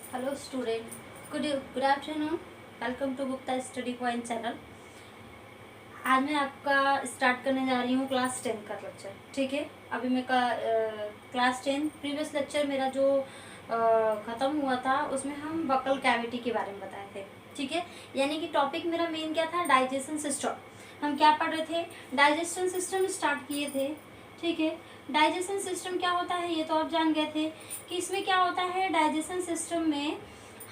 Hello student, good afternoon. Welcome to Gupta study point channel. आज मैं आपका स्टार्ट करने जा रही हूँ क्लास 10 का लेक्चर। ठीक है, अभी मैं क्लास 10 प्रीवियस लेक्चर मेरा जो ख़त्म हुआ था उसमें हम बकल कैविटी के बारे में बताए थे। ठीक है, यानी कि टॉपिक मेरा मेन क्या था, डाइजेशन सिस्टम। हम क्या पढ़ रहे थे, डाइजेशन सिस्टम स्टार्ट किए थे। ठीक है, डाइजेशन सिस्टम क्या होता है ये तो आप जान गए थे कि इसमें क्या होता है। डाइजेशन सिस्टम में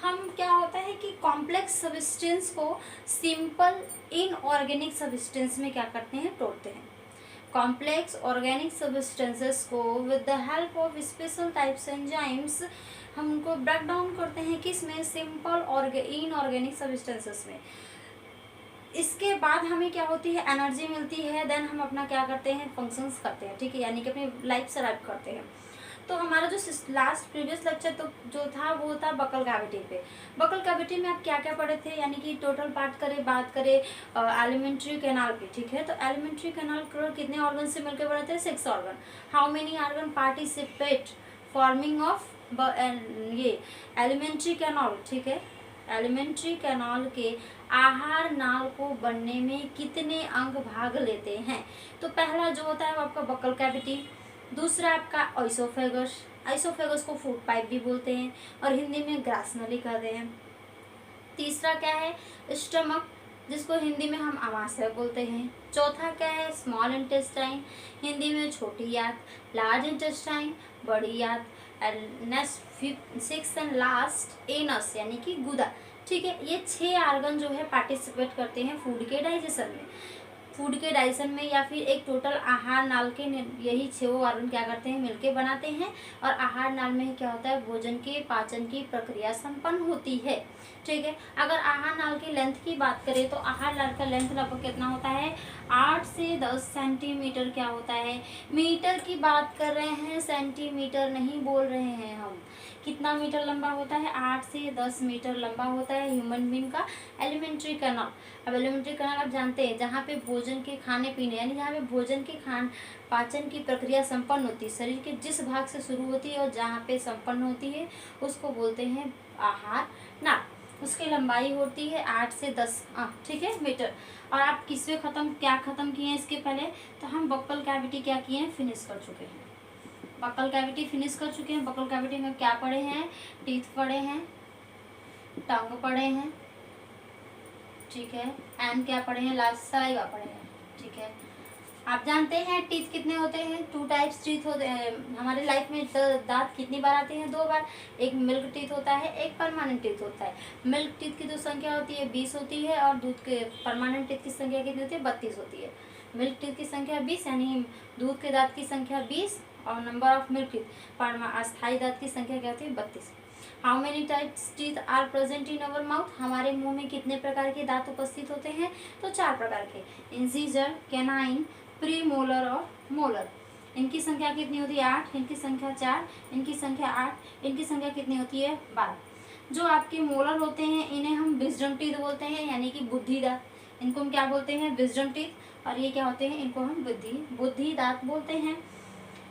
हम क्या होता है कि कॉम्प्लेक्स सब्सटेंस को सिंपल इनऑर्गेनिक सब्सटेंस में क्या करते हैं, तोड़ते हैं। कॉम्प्लेक्स ऑर्गेनिक सब्सटेंसेस को with the help of special types enzymes हम उनको ब्रेक डाउन करते हैं किसमें, सिंपल इनऑर्गेनिक सब्सटेंसेस में। इसके बाद हमें क्या होती है, एनर्जी मिलती है। देन हम अपना क्या करते हैं, फंक्शंस करते हैं। ठीक है, यानी कि अपनी लाइफ सर्वाइव करते हैं। तो हमारा जो लास्ट प्रीवियस लेक्चर तो जो था वो था बकल कैविटी पे। बकल कैविटी में आप क्या क्या पढ़े थे, यानी कि टोटल पार्ट करें, बात करें एलिमेंट्री कैनाल की। ठीक है, तो एलिमेंट्री कैनाल कितने ऑर्गन से मिलकर बने थे, 6 organ. How many organ participate forming of ये एलिमेंट्री कैनाल। ठीक है, एलिमेंट्री कैनाल के आहार नाल को बनने में कितने अंग भाग लेते हैं। तो पहला जो होता है वो आपका बकल कैविटी, दूसरा आपका आइसोफेगस। आइसोफेगस को फूड पाइप भी बोलते हैं और हिंदी में ग्रासनली कहते हैं। तीसरा क्या है, स्टमक, जिसको हिंदी में हम अमाशय बोलते हैं। चौथा क्या है, स्मॉल इंटेस्टाइन, हिंदी में छोटी आंत। लार्ज इंटेस्टाइन, बड़ी आंत। नेक्स्ट 6 एंड लास्ट एनस, यानी कि गुदा। ठीक है, ये 6 ऑर्गन जो है पार्टिसिपेट करते हैं फूड के डाइजेशन में। फूड के डाइजेशन में या फिर एक टोटल आहार नाल के यही 6 ऑर्गन क्या करते हैं, मिलके बनाते हैं। और आहार नाल में ही क्या होता है, भोजन के पाचन की प्रक्रिया संपन्न होती है। ठीक है, अगर आहार नाल की लेंथ की बात करें तो आहार नाल का लेंथ लगभग कितना होता है, 8 से 10 सेंटीमीटर क्या होता है। मीटर की बात कर रहे हैं, सेंटीमीटर नहीं बोल रहे हैं हम। कितना मीटर लंबा होता है, 8 से 10 मीटर लंबा होता है ह्यूमन बीइंग का एलिमेंट्री कैनाल। अब एलिमेंट्री कैनाल आप जानते हैं, जहाँ पे भोजन के खाने पीने, यानी जहाँ पे भोजन के पाचन की प्रक्रिया संपन्न होती है, शरीर के जिस भाग से शुरू होती है और जहाँ पे संपन्न होती है उसको बोलते हैं आहार नाल। उसकी लंबाई होती है 8 से 10 ठीक है मीटर। और आप किससे क्या खत्म किए हैं इसके पहले, तो हम बक्कल कैविटी क्या किए हैं, फिनिश कर चुके हैं। बक्कल कैविटी फिनिश कर चुके हैं। बक्कल कैविटी में क्या पढ़े हैं, टीथ पढ़े हैं, टंग पढ़े हैं। ठीक है, एंड क्या पढ़े हैं, लास्ट सलाइवा पढ़े हैं। ठीक है, आप जानते हैं टीथ कितने होते हैं, 2 टाइप्स टीथ होते हैं हमारे लाइफ में। दांत कितनी बार आते हैं, 2 बार। एक मिल्क टीथ होता है, एक परमानेंट टीथ होता है। मिल्क टीथ की जो संख्या होती है 20 होती है और दूध के परमानेंट टीथ की संख्या कितनी होती है, 32 होती है। मिल्क टीथ की संख्या 20, यानी दूध के दांत की संख्या 20 और नंबर ऑफ मिल्क टीथ अस्थायी दांत की संख्या क्या होती है, 32। How many types teeth are present in our mouth, हमारे मुंह में कितने प्रकार के दांत उपस्थित होते हैं, तो 4 प्रकार के, इंसीजर, कैनाइन, प्री मोलर और मोलर। इनकी संख्या कितनी होती है, 8, इनकी संख्या 4, इनकी संख्या 8, इनकी संख्या कितनी होती है, 12। जो आपके मोलर होते हैं इन्हें हम विजडम टीथ बोलते हैं, यानी कि बुद्धि दांत। इनको हम क्या बोलते हैं, विजडम टीथ। और ये क्या होते हैं, इनको हम बुद्धि दांत बोलते हैं।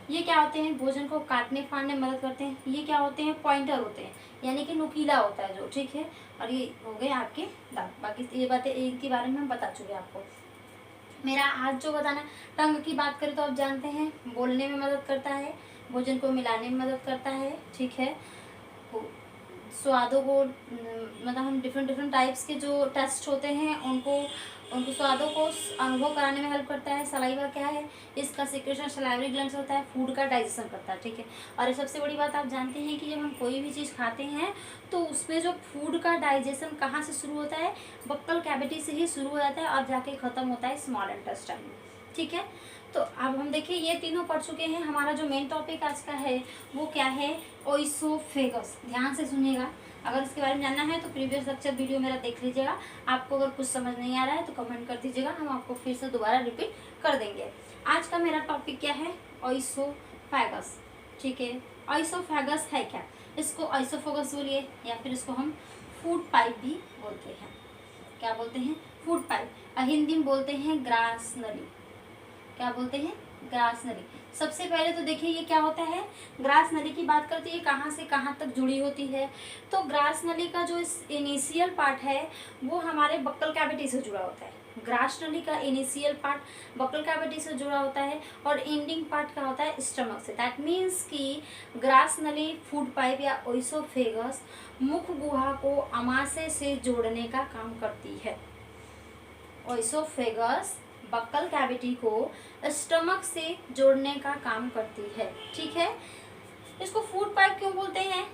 ये क्या होते हैं, भोजन को काटने फाड़ने में मदद करते हैं। ये क्या होते हैं, पॉइंटर होते हैं, यानी कि नुकीला होता है जो। ठीक है, और ये हो गए आपके दांत। बाकी ये बातें इनके बारे में हम बता चुके हैं आपको। मेरा आज जो बताना, टंग की बात करें तो आप जानते हैं बोलने में मदद करता है, भोजन को मिलाने में मदद करता है। ठीक है, स्वादों को मतलब हम डिफरेंट टाइप्स के जो टेस्ट होते हैं उनको स्वादों को अनुभव कराने में हेल्प करता है। सलाइवा क्या है, इसका सिक्रेशन सलाइवरी ग्लैंड से होता है, फूड का डाइजेशन करता है। ठीक है, और सबसे बड़ी बात आप जानते हैं कि जब हम कोई भी चीज़ खाते हैं तो उसमें जो फूड का डाइजेशन कहाँ से शुरू होता है, बक्कल कैविटी से ही शुरू हो जाता है और जाके ख़त्म होता है स्मॉल इंटेस्टाइन में। ठीक है, तो अब हम देखिए ये तीनों पढ़ चुके हैं। हमारा जो मेन टॉपिक आज का है वो क्या है, ओइसोफेगस। ध्यान से सुनिएगा, अगर इसके बारे में जानना है तो प्रीवियस लेक्चर वीडियो मेरा देख लीजिएगा। आपको अगर कुछ समझ नहीं आ रहा है तो कमेंट कर दीजिएगा, हम आपको फिर से दोबारा रिपीट कर देंगे। आज का मेरा टॉपिक क्या है, ओइसोफेगस। ठीक है, ओइसोफेगस है क्या, इसको ओइसोफेगस बोलिए या फिर इसको हम फूड पाइप भी बोलते हैं। क्या बोलते हैं, फूड पाइप। हिंदी में बोलते हैं ग्रास नली। क्या बोलते हैं, ग्रास नली। सबसे पहले तो देखिए ये क्या होता है, ग्रास नली की बात करते हैं, ये कहाँ से कहाँ तक जुड़ी होती है। तो ग्रास नली का जो इनिशियल पार्ट है वो हमारे बक्कल कैविटी से जुड़ा होता है। ग्रास नली का इनिशियल पार्ट बक्कल कैविटी से जुड़ा होता है और एंडिंग पार्ट का होता है स्टमक से। दैट मीन्स कि ग्रास नली फूड पाइप या ओइसोफेगस मुख गुहा को आमाशय से जोड़ने का काम करती है। ओइसोफेगस बक्कल कैविटी को स्टमक से जोड़ने का काम करती है, ठीक है। इसको फूड पाइप क्यों बोलते हैं,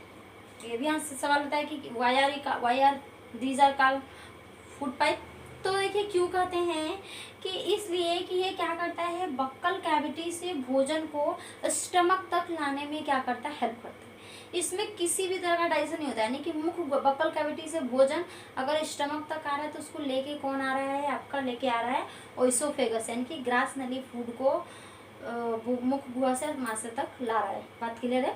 ये भी यहाँ से सवाल होता है कि why are these are called food pipe. तो देखिए क्यों कहते हैं कि इसलिए कि ये क्या करता है, बक्कल कैविटी से भोजन को स्टमक तक लाने में क्या करता है, हेल्प करता है। इसमें किसी भी तरह का डाइजेशन नहीं होता है, यानी कि मुख बक्कल कैविटी से भोजन अगर स्टमक तक आ रहा है तो उसको लेके कौन आ रहा है, आपका लेके आ रहा है ओइसोफेगस, यानी कि ग्रास नली फूड को मुख गुहा से आमाशय तक ला रहा है। बात क्लियर है,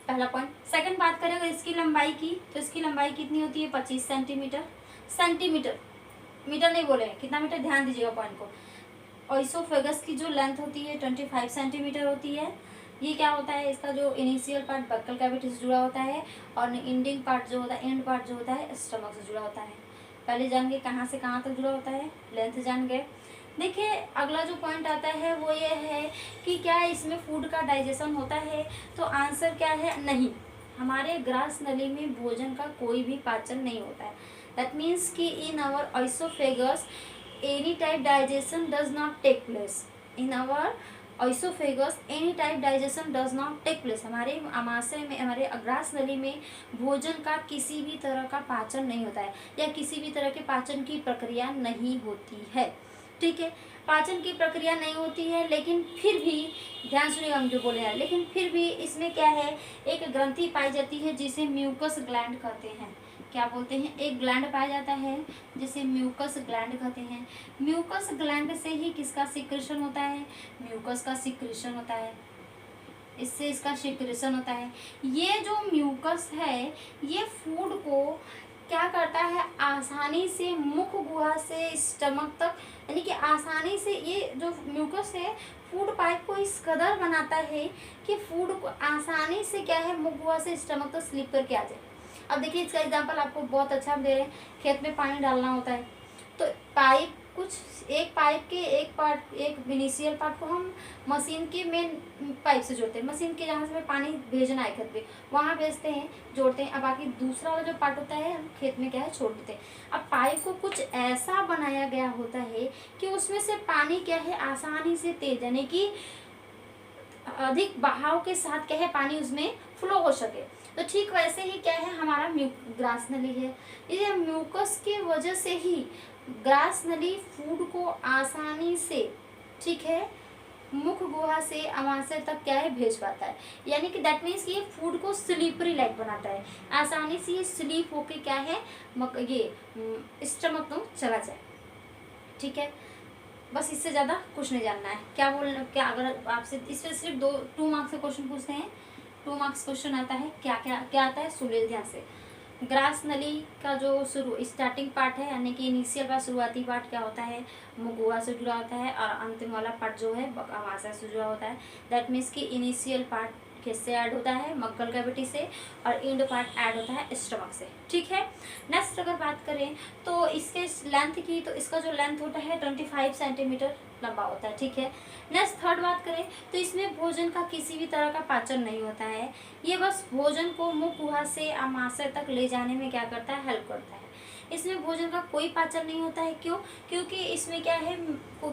पहला पॉइंट। सेकंड बात करें अगर इसकी लंबाई की, तो इसकी लंबाई कितनी होती है, 25 सेंटीमीटर। सेंटीमीटर, मीटर नहीं बोले, कितना मीटर, ध्यान दीजिएगा पॉइंट को। ओइसोफेगस की जो लेंथ होती है 25 सेंटीमीटर होती है। ये क्या होता है, इसका जो इनिशियल पार्ट बक्कल कैविटी से जुड़ा होता है और एंडिंग पार्ट जो होता है, एंड पार्ट जो होता है स्टमक से जुड़ा होता है। पहले जान गए कहाँ से कहाँ तक जुड़ा होता है, लेंथ जान गए। देखिए अगला जो पॉइंट आता है वो ये है कि क्या इसमें फूड का डाइजेशन होता है, तो आंसर क्या है, नहीं। हमारे ग्रास नली में भोजन का कोई भी पाचन नहीं होता है। दैट मीन्स कि in our oesophagus any type digestion does not take place. In our oesophagus any type digestion does not take place. हमारे आमाशय में, हमारे ग्रास नली में भोजन का किसी भी तरह का पाचन नहीं होता है या किसी भी तरह के पाचन की प्रक्रिया नहीं होती है, ठीक है। पाचन की प्रक्रिया नहीं होती है, लेकिन फिर भी ध्यान सुनिएगा हम जो बोले हैं, लेकिन फिर भी इसमें क्या है, एक ग्रंथि पाई जाती है जिसे म्यूकस ग्लैंड कहते हैं। क्या बोलते हैं, एक ग्लैंड पाया जाता है जिसे म्यूकस ग्लैंड कहते हैं। म्यूकस ग्लैंड से ही किसका सिक्रेशन होता है, म्यूकस का सिक्रेशन होता है, इससे इसका सिक्रेशन होता है। ये जो म्यूकस है ये फूड को क्या करता है, आसानी से मुख गुहा से स्टमक तक, यानी कि आसानी से ये जो म्यूकस है फूड पाइप को इस कदर बनाता है कि फूड को आसानी से क्या है, मुख गुहा से स्टमक तक स्लिप करके आ जाए। अब देखिए इसका एग्जांपल आपको बहुत अच्छा दे रहे हैं, खेत में पानी डालना होता है तो पाइप कुछ एक पाइप के एक पार्ट, एक इनिशियल पार्ट को हम मशीन के मेन पाइप से जोड़ते हैं, मशीन के जहाँ से पानी भेजना है खेत पे वहाँ भेजते हैं, जोड़ते हैं। अब बाकी दूसरा वाला जो पार्ट होता है हम खेत में क्या है छोड़ देते हैं। अब पाइप को कुछ ऐसा बनाया गया होता है कि उसमें से पानी क्या है, आसानी से तेज, यानी कि अधिक बहाव के साथ क्या है पानी उसमें फ्लो हो सके। तो ठीक वैसे ही क्या है, हमारा ग्रास नली है, ये म्यूकस की वजह से ही ग्रास नली फूड को आसानी से, ठीक है, मुख गुहा से आमाशय तक क्या है भेज पाता है। यानी कि दैट मीन्स ये फूड को स्लीपरी लाइक बनाता है, आसानी से ये स्लीप होके क्या है ये स्टमक में चला जाए, ठीक है। बस इससे ज़्यादा कुछ नहीं जानना है। क्या बोलना, क्या अगर आपसे इससे सिर्फ 2 मार्क्स से क्वेश्चन पूछते हैं, 2 मार्क्स क्वेश्चन आता है, क्या क्या क्या आता है, सुन लीजिए ध्यान से। ग्रास नली का जो स्टार्टिंग पार्ट है, यानी कि इनिशियल पार्ट, शुरुआती पार्ट क्या होता है, मुख गुहा से जुड़ा होता है और अंतिम वाला पार्ट जो है आमाशय से जुड़ा होता है। दैट मीन्स कि इनिशियल पार्ट किससे ऐड होता है, बक्कल कैविटी से, और एंड पार्ट ऐड होता है स्टमक से, ठीक है। नेक्स्ट अगर बात करें तो इसके लेंथ की, तो इसका जो लेंथ होता है 25 सेंटीमीटर लंबा होता है, ठीक है। नेक्स्ट थर्ड बात करें तो इसमें भोजन का किसी भी तरह का पाचन नहीं होता है, ये बस भोजन को मुख गुहा से आमाशय तक ले जाने में क्या करता है, हेल्प करता है। इसमें भोजन का कोई पाचन नहीं होता है, क्यों, क्योंकि इसमें क्या है,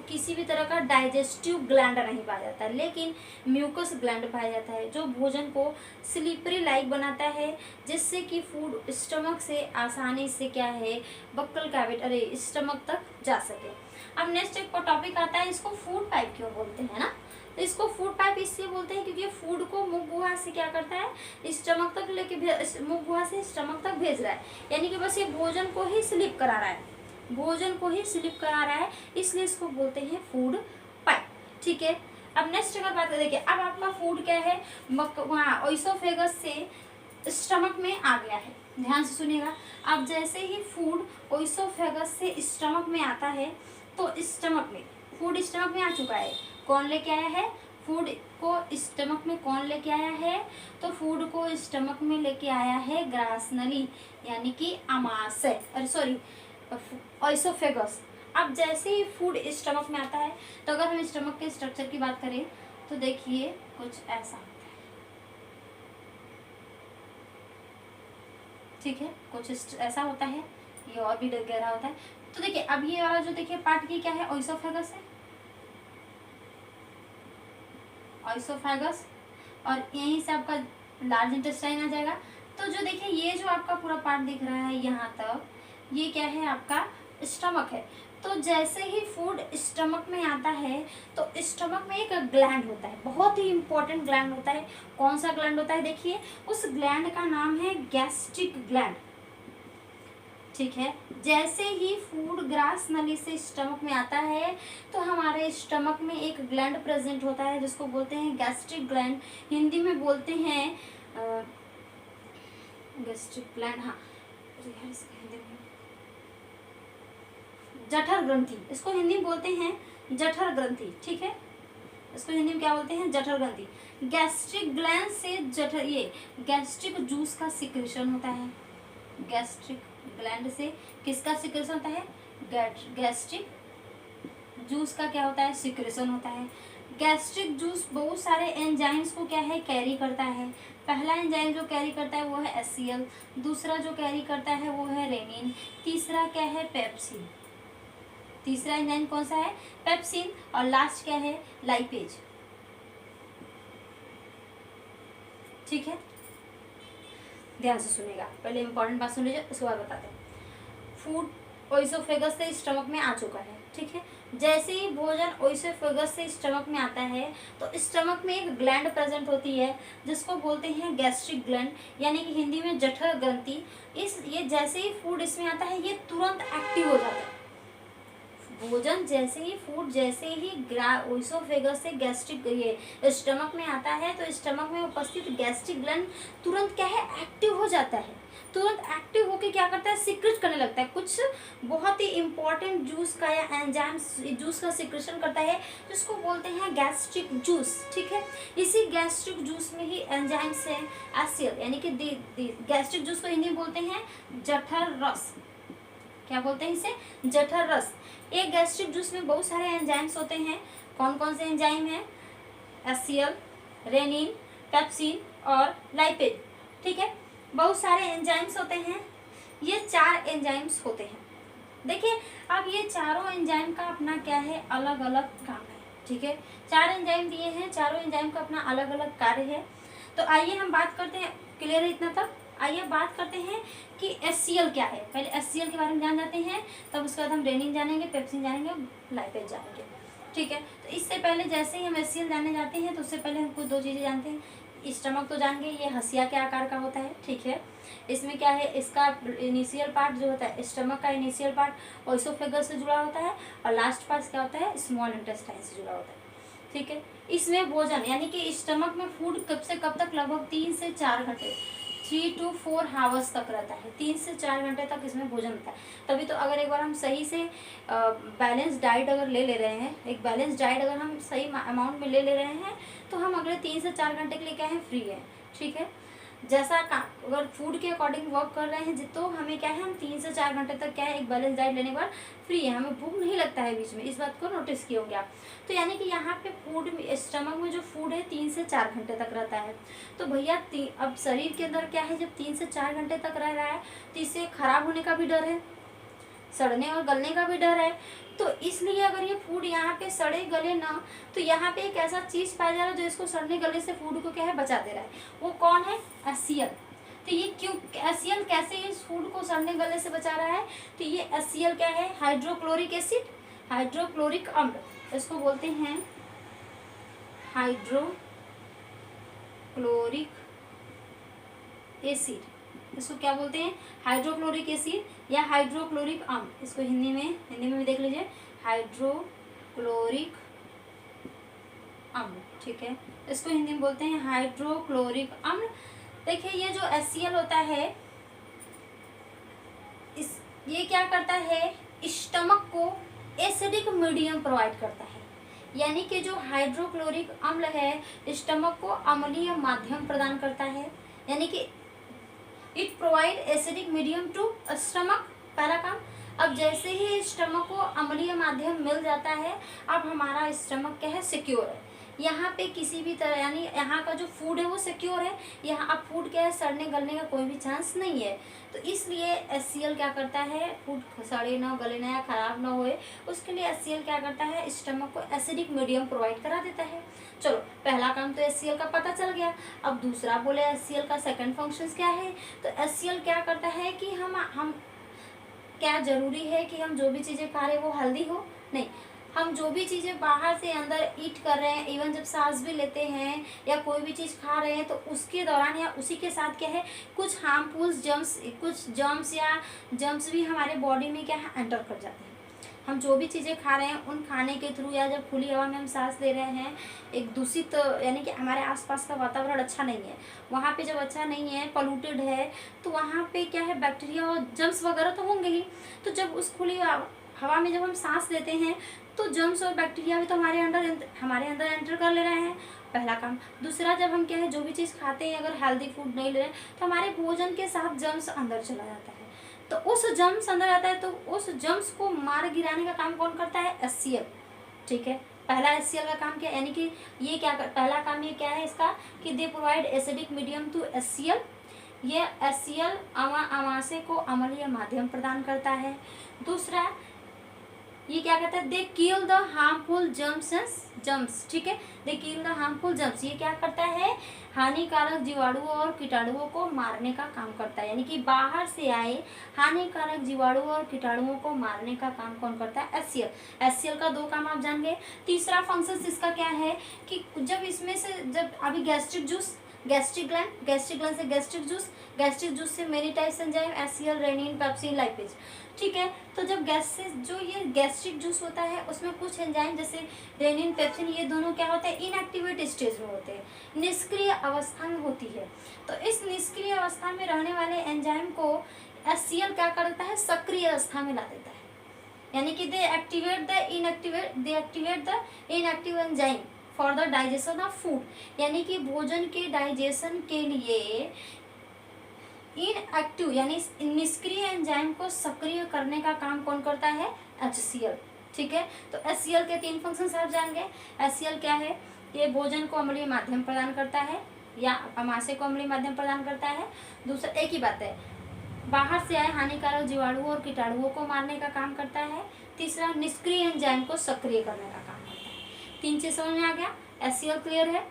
किसी भी तरह का डाइजेस्टिव ग्लैंड नहीं पाया जाता है, लेकिन म्यूकस ग्लैंड पाया जाता है जो भोजन को स्लीपरी लाइक बनाता है, जिससे कि फूड स्टमक से आसानी से क्या है, बक्कल कैविटी स्टमक तक जा सके। अब नेक्स्ट एक टॉपिक आता है, इसको फूड पाइप क्यों बोलते हैं ना, तो इसको फूड पाइप इसलिए बोलते हैं क्योंकि फूड को मुख गुहा से क्या करता है, स्टमक तक लेके मुख गुहा से स्टमक तक भेज रहा है, यानी कि बस ये भोजन को ही स्लिप करा रहा है, भोजन को ही स्लिप करा रहा है, इसलिए इसको बोलते हैं फूड पाइप, ठीक है। अब नेक्स्ट अगर बात देखिए, अब आपका फूड क्या है, वहाँ ओइसोफेगस से स्टमक में आ गया है, ध्यान से सुनिएगा। अब जैसे ही फूड ओइसोफेगस से स्टमक में आता है तो स्टमक में फूड स्टमक में आ चुका है, कौन लेके आया है? फूड को स्टमक में कौन लेके आया है? तो फूड को स्टमक में लेके आया है ग्रास नली, यानी कि आमाशय, अरे सॉरी ऑइसोफेगस। अब जैसे ही फूड स्टमक में आता है, तो अगर हम स्टमक के स्ट्रक्चर की बात करें तो देखिए कुछ ऐसा होता है, ठीक है, कुछ ऐसा होता है, ये और भी गहरा होता है। तो देखिए अब ये वाला जो देखिए पार्ट की क्या है? ऑइसोफेगस है, ऑइसोफेगस, और यहीं से आपका लार्ज इंटेस्टाइन आ जाएगा। तो जो देखिए ये जो आपका पूरा पार्ट दिख रहा है यहाँ तक, ये क्या है? आपका स्टमक है। तो जैसे ही फूड स्टमक में आता है तो स्टमक में एक ग्लैंड होता है, बहुत ही इंपॉर्टेंट ग्लैंड होता है। कौन सा ग्लैंड होता है? देखिए उस ग्लैंड का नाम है गैस्ट्रिक ग्लैंड, ठीक है। जैसे ही फूड ग्रास नली से स्टमक में आता है तो हमारे स्टमक में एक ग्लैंड प्रेजेंट होता है जिसको बोलते हैं गैस्ट्रिक ग्लैंड, हिंदी में बोलते हैं गैस्ट्रिक ग्लैंड, हाँ हिंदी में जठर ग्रंथि, इसको हिंदी में बोलते हैं जठर ग्रंथि, ठीक है। इसको हिंदी में क्या बोलते हैं? जठर ग्रंथि। गैस्ट्रिक ग्लैंड से जठर, ये गैस्ट्रिक जूस का सिक्रेशन होता है। गैस्ट्रिक ग्लैंड से किसका सिक्रेशन होता है? गैस्ट्रिक जूस का क्या होता है? सिक्रेशन होता है। गैस्ट्रिक जूस बहुत सारे एंजाइम्स को क्या है? कैरी करता है। पहला एंजाइम जो कैरी करता है वो है HCl, दूसरा जो कैरी करता है वो है रेनिन, तीसरा क्या है? पेप्सिन। तीसरा एंजाइम कौन सा है? पेप्सिन, और लास्ट क्या है? लाइपेज, ठीक है। ध्यान से सुनेगा, पहले इंपॉर्टेंट बात सुन लीजिए, उसके बाद बताते हैं। फूड ओइसोफेगस से स्टमक में आ चुका है, ठीक है। जैसे ही भोजन ओइसोफेगस से स्टमक में आता है तो स्टमक में एक ग्लैंड प्रेजेंट होती है जिसको बोलते हैं गैस्ट्रिक ग्लैंड, यानी कि हिंदी में जठर ग्रंथि। ये जैसे ही फूड इसमें आता है ये तुरंत एक्टिव हो जाता है। भोजन जैसे ही ओइसोफेगस से गैस्ट्रिक ये स्टमक में आता है तो स्टमक में उपस्थित गैस्ट्रिक ग्लैंड तुरंत क्या है? एक्टिव हो जाता है। तुरंत एक्टिव होके क्या करता है? सिक्रेट करने लगता है कुछ बहुत ही इंपॉर्टेंट जूस का या एंजाइम जूस का सिक्रेशन करता है जिसको बोलते हैं गैस्ट्रिक जूस, ठीक है। इसी गैस्ट्रिक जूस में ही एंजाइम्स है HCl, यानी कि गैस्ट्रिक जूस को हिंदी में बोलते हैं जठर रस। क्या बोलते हैं इसे? जठर रस। एक गैस्ट्रिक जूस में बहुत सारे एंजाइम्स होते हैं। कौन कौन से एंजाइम हैं? HCl, रेनिन, पेप्सिन और लाइपेज, ठीक है। बहुत सारे एंजाइम्स होते हैं, ये 4 एंजाइम्स होते हैं। देखिए अब ये चारों एंजाइम का अपना क्या है? अलग अलग काम है, ठीक है। 4 एंजाइम दिए हैं, चारों एंजाइम का अपना अलग अलग कार्य है। तो आइए हम बात करते हैं, क्लियर है इतना तक? आइए बात करते हैं कि HCl क्या है। पहले HCl के बारे में जान जाते हैं, तब उसके बाद हम रेनिन जानेंगे, पेप्सिन जानेंगे, लाइपेज जानेंगे, ठीक है। तो इससे पहले जैसे ही हम HCl जानने जाते हैं तो उससे पहले हम कुछ 2 चीज़ें जानते हैं। स्टमक तो जान गए, ये हंसिया के आकार का होता है, ठीक है। इसमें क्या है? इसका इनिशियल पार्ट जो होता है, स्टमक का इनिशियल पार्ट ओइसोफेगस से जुड़ा होता है और लास्ट पार्ट क्या होता है? स्मॉल इंटेस्टाइन से जुड़ा होता है, ठीक है। इसमें भोजन यानी कि स्टमक में फूड कब से कब तक? लगभग 3 से 4 घंटे, 3 to 4 आवर्स तक रहता है। 3 से 4 घंटे तक इसमें भोजन होता है। तभी तो अगर एक बार हम सही से बैलेंस डाइट अगर ले रहे हैं, एक बैलेंस डाइट अगर हम सही अमाउंट में ले रहे हैं तो हम अगले 3 से 4 घंटे के लिए क्या है? फ्री है, ठीक है। जैसा अगर फूड के अकॉर्डिंग वर्क कर रहे हैं तो हमें क्या है? हम 3 से 4 घंटे तक क्या है? एक बैलेंस डाइट लेने के बाद फ्री है, हमें भूख नहीं लगता है बीच में। इस बात को नोटिस किए होंगे आप। तो यानी कि यहाँ पे फूड में, स्टमक में जो फूड है 3 से 4 घंटे तक रहता है। तो भैया अब शरीर के अंदर क्या है? जब 3 से 4 घंटे तक रह रहा है तो इससे खराब होने का भी डर है, सड़ने और गलने का भी डर है। तो इसलिए अगर ये फूड यहाँ पे सड़े गले ना, तो यहाँ पे एक ऐसा चीज़ पाया जा रहा है जो इसको सड़ने गले से फूड को क्या है? बचा दे रहा है। वो कौन है? HCl। तो ये क्यों HCl कैसे इस फूड को सड़ने गले से बचा रहा है? तो ये HCl क्या है? हाइड्रोक्लोरिक एसिड, हाइड्रोक्लोरिक अम्ल, इसको बोलते हैं हाइड्रोक्लोरिक एसिड। इसको क्या बोलते हैं? हाइड्रोक्लोरिक एसिड या हाइड्रोक्लोरिक अम्ल। इसको हिंदी में भी देख लीजिए, हाइड्रोक्लोरिक अम्ल, ठीक है। इसको हिंदी में बोलते हैं हाइड्रोक्लोरिक अम्ल। देखिए ये जो HCl होता है, ये क्या करता है? स्टमक को एसिडिक मीडियम प्रोवाइड करता है। यानी कि जो हाइड्रोक्लोरिक अम्ल है स्टमक को अम्लीय माध्यम प्रदान करता है, यानी कि it provide acidic medium to stomach. पहला काम, अब जैसे ही स्टमक को अम्लीय माध्यम मिल जाता है, अब हमारा स्टमक क्या है, सिक्योर है। यहाँ पे किसी भी तरह यानी यहाँ का जो फूड है वो सिक्योर है, यहाँ अब फूड क्या है, सड़ने गलने का कोई भी चांस नहीं है। तो इसलिए HCl क्या करता है, फूड सड़े ना, गले ना या खराब ना होए, उसके लिए HCl क्या करता है, स्टमक को एसिडिक मीडियम प्रोवाइड करा देता है। चलो पहला काम तो HCl का पता चल गया। अब दूसरा बोले HCl का सेकंड फंक्शंस क्या है। तो HCl क्या करता है कि हम क्या जरूरी है कि हम जो भी चीज़ें खा रहे हैं वो हेल्दी हो, नहीं, हम जो भी चीज़ें बाहर से अंदर ईट कर रहे हैं, इवन जब सांस भी लेते हैं या कोई भी चीज़ खा रहे हैं, तो उसके दौरान या उसी के साथ क्या है, कुछ हार्मफुल कुछ जर्म्स या जर्म्स भी हमारे बॉडी में क्या है, एंटर कर जाते हैं। हम जो भी चीज़ें खा रहे हैं उन खाने के थ्रू या जब खुली हवा में हम सांस ले रहे हैं, एक दूषित यानी कि हमारे आसपास का वातावरण अच्छा नहीं है, वहाँ पे जब अच्छा नहीं है, पोल्यूटेड है, तो वहाँ पे क्या है, बैक्टीरिया और जर्म्स वगैरह तो होंगे ही। तो जब उस खुली हवा में जब हम सांस लेते हैं तो जर्म्स और बैक्टीरिया भी तो हमारे अंदर एंटर कर ले रहे हैं, पहला काम। दूसरा, जब हम क्या है, जो भी चीज़ खाते हैं, अगर हेल्दी फूड नहीं ले रहे तो हमारे भोजन के साथ जर्म्स अंदर चला जाता है। तो उस जर्म्स अंदर आता है, तो उस जर्म्स को मार गिराने का काम कौन करता है, HCl। ठीक है, पहला HCl का काम क्या, यानी कि ये क्या पहला काम ये क्या है इसका, कि they provide acidic medium to HCl। ये HCl अमाशय को अम्लीय माध्यम प्रदान करता है। दूसरा, ये क्या कहता है, दे किल द हार्मफुल जर्म्स। ठीक है, दे किल द हार्मफुल जर्म्स, ये क्या करता है, हानिकारक जीवाणुओं और कीटाणुओं को मारने का काम करता है। यानी कि बाहर से आए हानिकारक जीवाणुओं और कीटाणुओं को मारने का काम कौन करता है, HCl का दो काम आप जान गए। तीसरा फंक्शन इसका क्या है कि जब इसमें से जब अभी गैस्ट्रिक ग्लैंड से गैस्ट्रिक जूस से many types enzyme, HCl, rennin, pepsin, lipase. ठीक है, तो जब गैस से जो ये गैस्ट्रिक जूस होता है उसमें कुछ एंजाइम जैसे रेनिन, पेप्सिन, ये दोनों क्या होते हैं, इनएक्टिवेट स्टेज में होते हैं, निष्क्रिय अवस्था में होती है। तो इस निष्क्रिय अवस्था में रहने वाले एंजाइम को HCl क्या करता है, सक्रिय अवस्था में ला देता है। यानी कि they activate the inactive enzyme for the digestion of food. यानी कि भोजन के डाइजेशन के लिए इनएक्टिव यानी निष्क्रिय एंजाइम को सक्रिय करने का काम कौन करता है, HCl। ठीक है, तो HCl के तीन फंक्शंस आप जान गए। HCl क्या है, ये भोजन को अम्लीय माध्यम प्रदान करता है या अमाशय को अम्लीय माध्यम प्रदान करता है। दूसरा, एक ही बात है, बाहर से आए हानिकारक जीवाणुओं और कीटाणुओं को मारने का काम करता है। तीसरा, निष्क्रिय एंजाइम को सक्रिय करने का काम करता है। तीन चीज समझ में आ गया, HCl क्लियर है।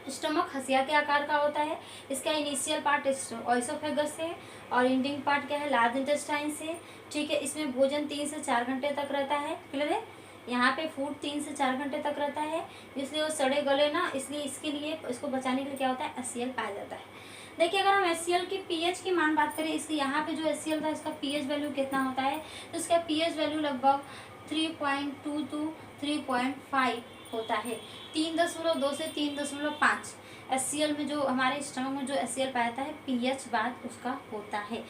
स्टमक हंसिया के आकार का होता है, इसका इनिशियल पार्ट ऑइसोफेगस से और एंडिंग पार्ट क्या है, लार्ज इंटेस्टाइन से। ठीक है, इसमें भोजन 3 से 4 घंटे तक रहता है, क्लियर है। यहाँ पे फूड 3 से 4 घंटे तक रहता है, इसलिए वो सड़े गले ना, इसलिए इसके लिए इसको बचाने के लिए क्या होता है, HCl पाया जाता है। देखिए, अगर हम HCl की pH की मान बात करें, इसलिए यहाँ पे जो HCl था इसका pH वैल्यू कितना होता है, तो इसका pH वैल्यू लगभग 3.2 to 3.5 होता है, 3.2 से 3.5। HCl में जो हमारे स्टमक में जो HCl पाया जाता है, pH बाद उसका होता है।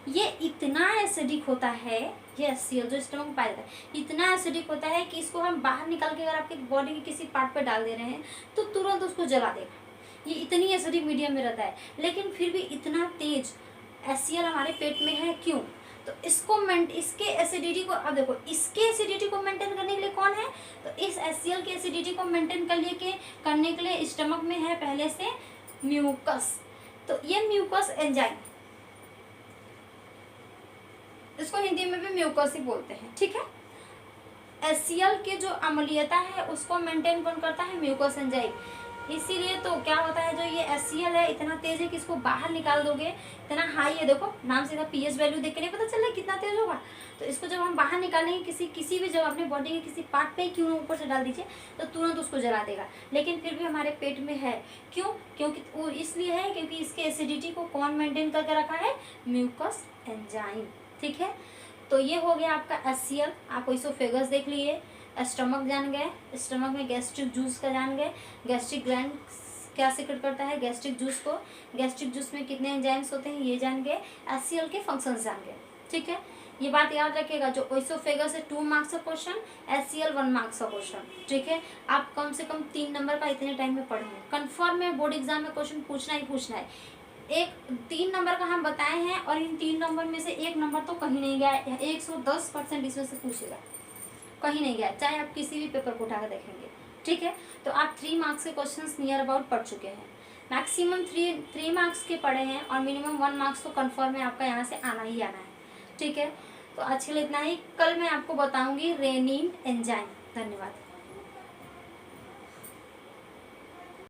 ये इतना एसिडिक होता है, ये HCl जो स्टमक में पाया जाता है इतना एसिडिक होता है कि इसको हम बाहर निकाल के अगर आपके बॉडी के किसी पार्ट पे डाल दे रहे हैं तो तुरंत उसको जला देगा। ये इतनी एसिडिक मीडियम में रहता है, लेकिन फिर भी इतना तेज HCl हमारे पेट में है, क्यों, तो इसके एसिडिटी को, अब देखो इसके एसिडिटी को मेंटेन करने के लिए कौन है, तो इस HCl के एसिडिटी को मेंटेन करने के लिए स्टमक में है पहले से म्यूकस। तो ये म्यूकस एंजाइम, इसको हिंदी में भी म्यूकस ही बोलते हैं। ठीक है, HCl के जो अम्लीयता है उसको मेंटेन कौन करता है, म्यूकस एंजाइम। इसीलिए तो क्या होता है, जो ये HCl है इतना तेज है कि इसको बाहर निकाल दोगे, इतना हाई है, देखो नाम से pH वैल्यू देख के नहीं पता चल रहा है कितना तेज होगा। तो इसको जब हम बाहर निकालेंगे किसी भी, जब अपने बॉडी के किसी पार्ट पे क्यों ऊपर से डाल दीजिए तो तुरंत उसको जला देगा, लेकिन फिर भी हमारे पेट में है, क्यों, क्योंकि वो इसलिए है क्योंकि इसके एसिडिटी को कौन मेंटेन करके रखा है, म्यूकस एंजाइम। ठीक है, तो ये हो गया आपका HCl। आप इसोफेगस देख लिए, स्टमक जान गए, स्टमक में गैस्ट्रिक जूस का जान गए, गैस्ट्रिक ग्लैंड क्या सीक्रेट करता है, गैस्ट्रिक जूस को, गैस्ट्रिक जूस में कितने एंजाइम्स होते हैं ये जान गए, HCl के फंक्शंस जान गए। ठीक है, ये बात याद रखिएगा, जो ओइसोफेगस है 2 मार्क्स का क्वेश्चन, HCl 1 मार्क्स का क्वेश्चन, ठीक है। आप कम से कम 3 नंबर का इतने टाइम में पढ़ें, कन्फर्म है बोर्ड एग्जाम में क्वेश्चन पूछना ही पूछना है। एक 3 नंबर का हम बताए हैं और इन 3 नंबर में से 1 नंबर तो कहीं नहीं गया है, 110% इसमें से पूछेगा, कहीं नहीं गया, चाहे आप किसी भी पेपर को उठा कर देखेंगे, ठीक है। तो आप 3 मार्क्स के क्वेश्चंस नियर अबाउट पढ़ चुके हैं, मैक्सिमम 3 मार्क्स के पढ़े हैं और मिनिमम 1 मार्क्स तो कन्फर्म है आपका यहाँ से आना ही आना है, ठीक है। तो आज के लिए इतना ही, कल मैं आपको बताऊंगी रेनिन एंजाइम। धन्यवाद।